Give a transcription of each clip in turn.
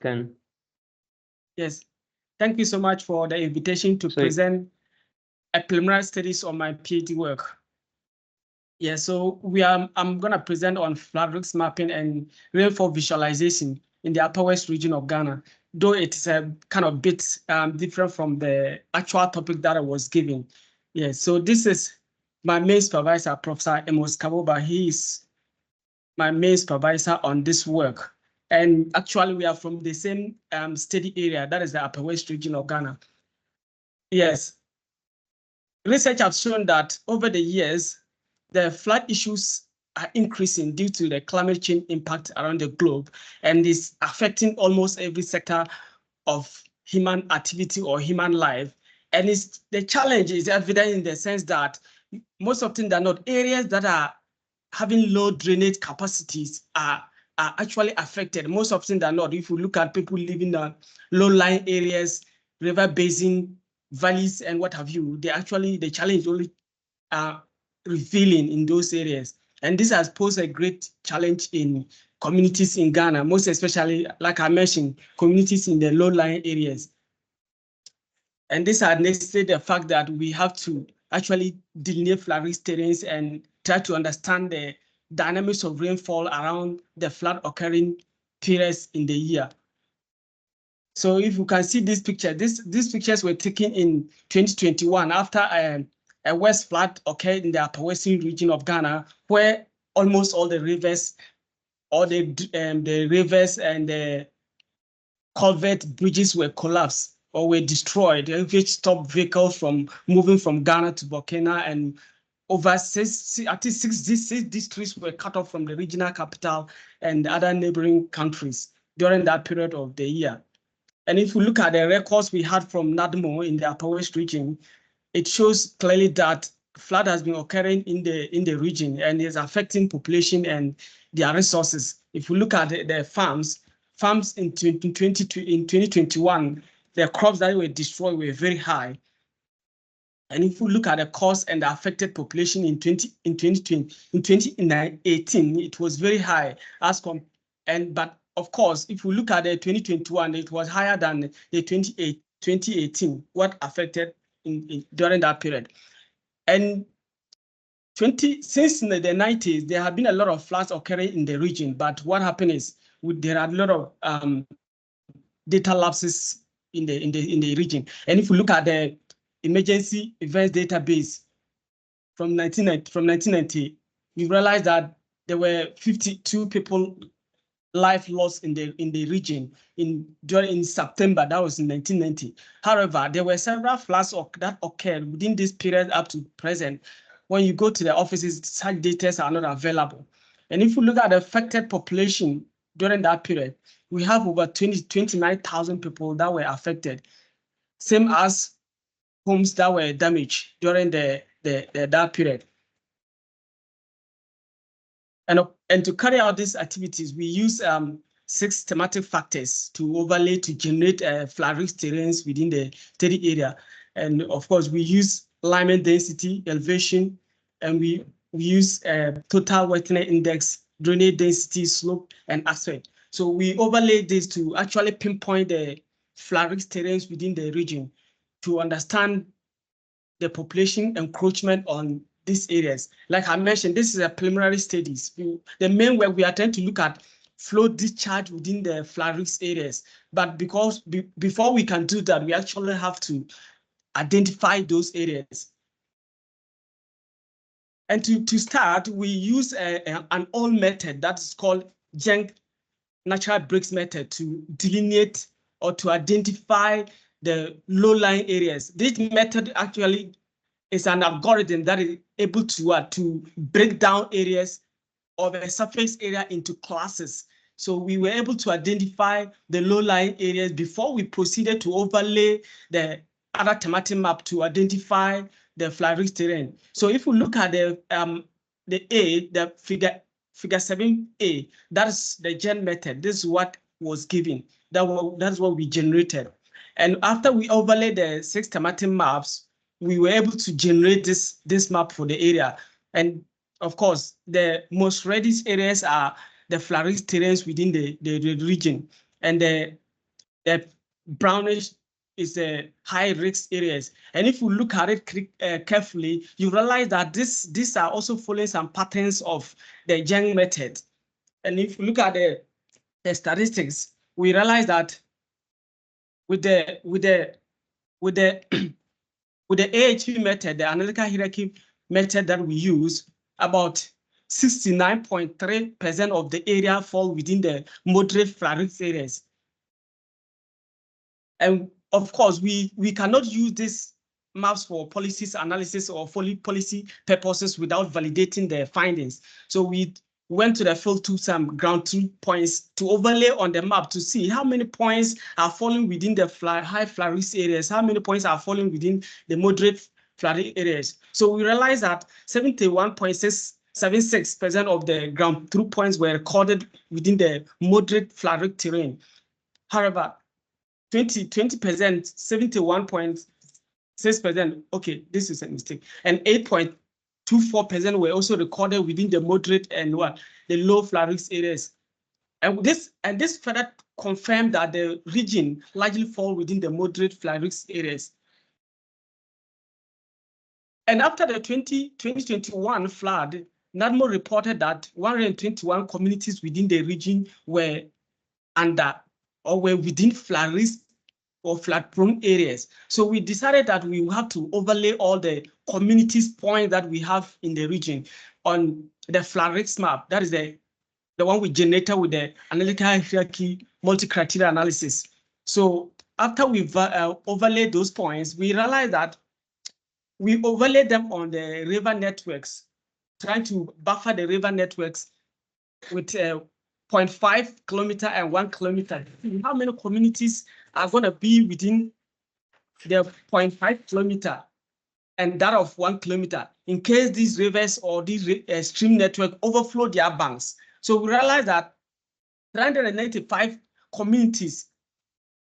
10. Yes. Thank you so much for the invitation to present a preliminary studies on my PhD work. Yeah, so I'm going to present on flood risk mapping and rainfall visualization in the Upper West region of Ghana, though it's a kind of bit different from the actual topic that I was given. Yeah, so this is my main supervisor, Professor Amos Kaboba. He is my main supervisor on this work. And actually, we are from the same study area, that is the Upper West region of Ghana. Yes. Research has shown that over the years, the flood issues are increasing due to the climate change impact around the globe, and is affecting almost every sector of human activity or human life. And the challenge is evident in the sense that most often than not, areas that are having low drainage capacities are actually affected. Most often than not, if you look at people living in low-lying areas, river basin, valleys, and what have you, the challenge only revealing in those areas. And this has posed a great challenge in communities in Ghana, most especially, like I mentioned, communities in the low-lying areas. And this has necessitated the fact that we have to actually delineate flood risk terrains and try to understand the dynamics of rainfall around the flood occurring periods in the year. So if you can see this picture, these pictures were taken in 2021 after a west flood occurred in the Upper Western region of Ghana, where almost all the rivers, the rivers and the culvert bridges were collapsed or were destroyed, which stopped vehicles from moving from Ghana to Burkina, and over six districts were cut off from the regional capital and other neighboring countries during that period of the year. And if we look at the records we had from NADMO in the Upper West region, it shows clearly that flood has been occurring in the region and is affecting population and their resources. If we look at the farms in 2021, the crops that were destroyed were very high. And if we look at the cost and the affected population in 2018, it was very high but of course, if we look at the 2021, it was higher than the 2018, what affected during that period. And since the 90s, there have been a lot of floods occurring in the region, but what happened is there are a lot of data lapses in the region. And if you look at the emergency events database from 1990, we realized that there were 52 people life lost in the region during September. That was in 1990. However, there were several floods that occurred within this period up to present. When you go to the offices, such data are not available. And if you look at the affected population during that period, we have over 29,000 people that were affected, same as homes that were damaged during that period. And to carry out these activities, we use 6 thematic factors to overlay to generate flood risk terrains within the study area. And of course, we use alignment density, elevation, and we use total wetness index, drainage density, slope, and aspect. So we overlay this to actually pinpoint the flood risk terrains within the region to understand the population encroachment on these areas. Like I mentioned, this is a preliminary studies. The main work we are trying to look at flow discharge within the flood risk areas. But because before we can do that, we actually have to identify those areas. And to start, we use an old method that is called Jenk natural breaks method to delineate or to identify the low-lying areas. This method actually is an algorithm that is able to break down areas of a surface area into classes. So we were able to identify the low-lying areas before we proceeded to overlay the other thematic map to identify the flood risk terrain. So if we look at the figure 7A, that's the gen method. This is what was given. That's what we generated. And after we overlay the 6 thematic maps, we were able to generate this map for the area. And of course, the most reddest areas are the flood risk terrains within the region. And the The brownish is a high risk areas. And if you look at it carefully, you realize that these are also following some patterns of the Young method. And if you look at the statistics, we realize that with the with the AHP method, the analytical hierarchy method that we use, about 69.3% of the area fall within the moderate flood risk areas. And of course, we cannot use these maps for policies analysis or policy purposes without validating the findings. So we went to the field to some ground truth points to overlay on the map to see how many points are falling within the high flood risk areas, how many points are falling within the moderate flood areas. So we realized that 71.76% of the ground truth points were recorded within the moderate flood risk terrain. However, 20%, 71.6%, okay, this is a mistake, and 8.24% were also recorded within the moderate and the low flood risk areas. And this further confirmed that the region largely fall within the moderate flood risk areas. And after the 2021 flood, NADMO reported that 121 communities within the region were under or were within flood risk or flood-prone areas. So we decided that we have to overlay all the communities points that we have in the region on the flood risk map. That is the one we generated with the analytical hierarchy multi-criteria analysis. So after we've overlaid those points, we realized that we overlaid them on the river networks, trying to buffer the river networks with 0.5 kilometer and 1 kilometer. How many communities are going to be within the 0.5 kilometer and that of 1 kilometer in case these rivers or these stream network overflow their banks? So we realized that 395 communities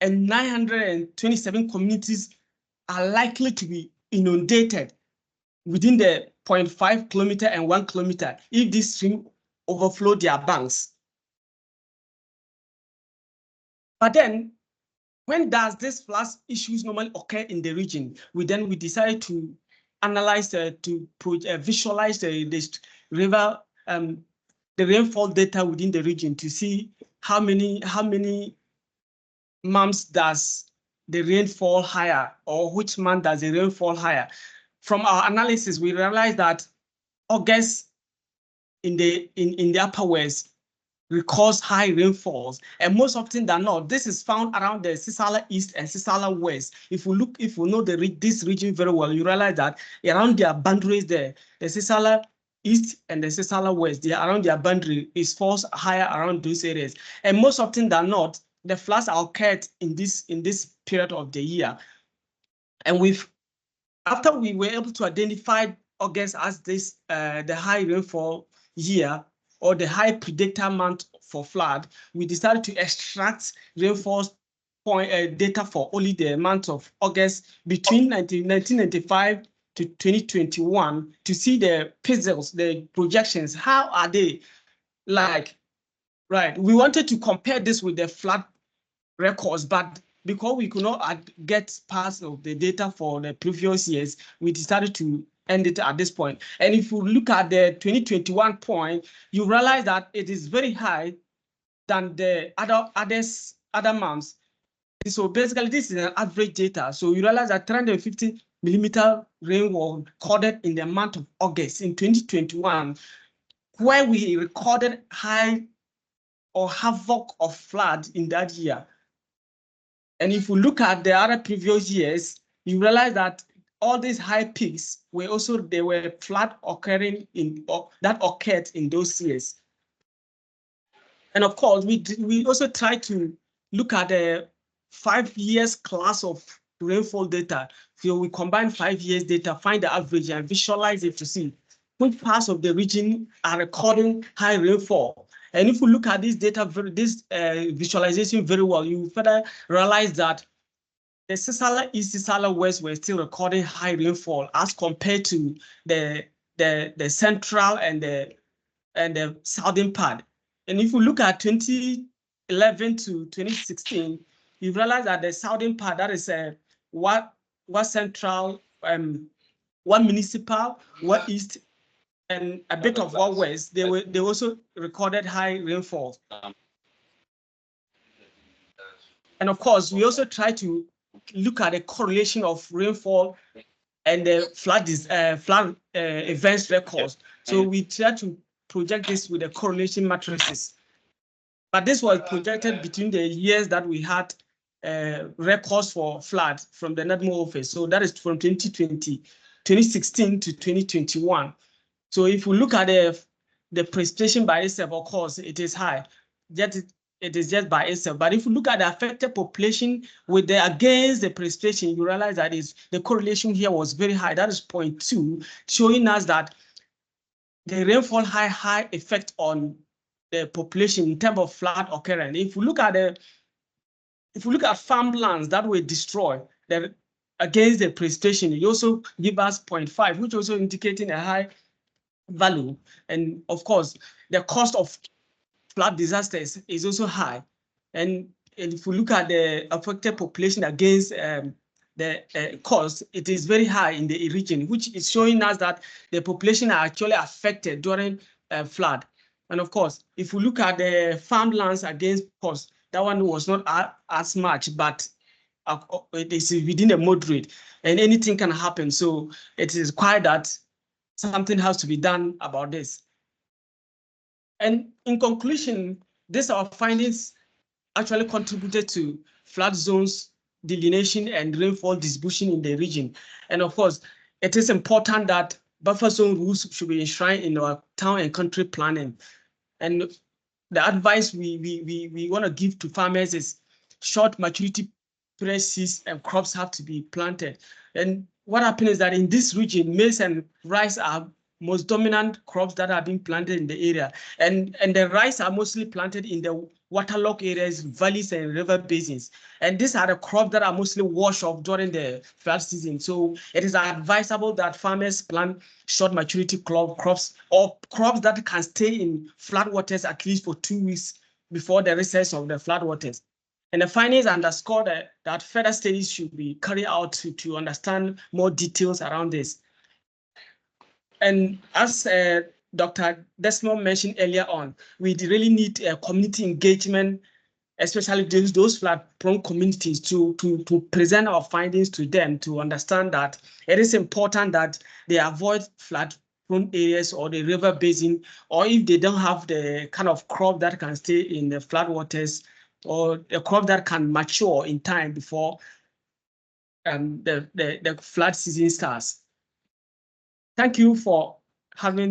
and 927 communities are likely to be inundated within the 0.5 kilometer and 1 kilometer if this stream overflow their banks. But then, when does this flood issues normally occur in the region? We decided to analyze to visualize the river the rainfall data within the region to see how many months does the rainfall higher, or which month does the rainfall higher. From our analysis, we realized that August in the Upper West records high rainfalls, and most often than not, this is found around the Sisala East and Sisala West. If we know this region very well, you realize that around their boundaries there, the Sisala East and the Sisala West, they are around their boundary, is falls higher around those areas. And most often than not, the floods are occurred in this period of the year. And after we were able to identify August as this the high rainfall year, or the high predictor month for flood, we decided to extract rainfall data for only the month of August between 1995 to 2021 to see the pixels, the projections. How are they like? Right. We wanted to compare this with the flood records, but because we could not get past of the data for the previous years, we decided to end it at this point. And if you look at the 2021 point, you realize that it is very high than the other months. So basically, this is an average data. So you realize that 350 millimeter rain was recorded in the month of August in 2021, where we recorded high or havoc of flood in that year. And if you look at the other previous years, you realize that all these high peaks were also, there were flood occurring that occurred in those years. And of course, we also try to look at the 5 years class of rainfall data. So we combine 5 years data, find the average and visualize it to see which parts of the region are recording high rainfall. And if you look at this data, this visualization very well, you further realize that the Sisala East, Sisala West were still recording high rainfall as compared to the central and the southern part. And if you look at 2011 to 2016, you realize that the southern part, that is what central, one municipal, what east, and a bit of what west, they also recorded high rainfall. And of course, we also try to look at the correlation of rainfall and the flood events records. So we try to project this with the correlation matrices. But this was projected between the years that we had records for flood from the NADMO office. So that is from 2016 to 2021. So if we look at the precipitation by itself, of course, it is high. Yet it is just by itself. But if you look at the affected population with against the precipitation, you realize that the correlation here was very high. That is 0.2, showing us that the rainfall high effect on the population in terms of flood occurrence. If we look at farmlands that were destroyed against the precipitation, it also give us 0.5, which also indicating a high value. And of course, the cost of flood disasters is also high. And if we look at the affected population against the cost, it is very high in the region, which is showing us that the population are actually affected during flood. And of course, if we look at the farmlands against cost, that one was not as much, but it is within a moderate, and anything can happen. So it is required that something has to be done about this. And in conclusion, these are findings actually contributed to flood zones delineation and rainfall distribution in the region. And of course, it is important that buffer zone rules should be enshrined in our town and country planning. And the advice we want to give to farmers is short maturity period seeds and crops have to be planted. And what happens is that in this region, maize and rice are most dominant crops that are being planted in the area. And the rice are mostly planted in the waterlogged areas, valleys, and river basins. And these are the crops that are mostly washed off during the flood season. So it is advisable that farmers plant short maturity crops or crops that can stay in flood waters at least for 2 weeks before the recess of the flood waters. And the findings underscore that further studies should be carried out to understand more details around this. And as Dr. Desmond mentioned earlier on, we really need community engagement, especially those flood-prone communities, to present our findings to them, to understand that it is important that they avoid flood-prone areas or the river basin, or if they don't have the kind of crop that can stay in the flood waters, or a crop that can mature in time before the flood season starts. Thank you for having me.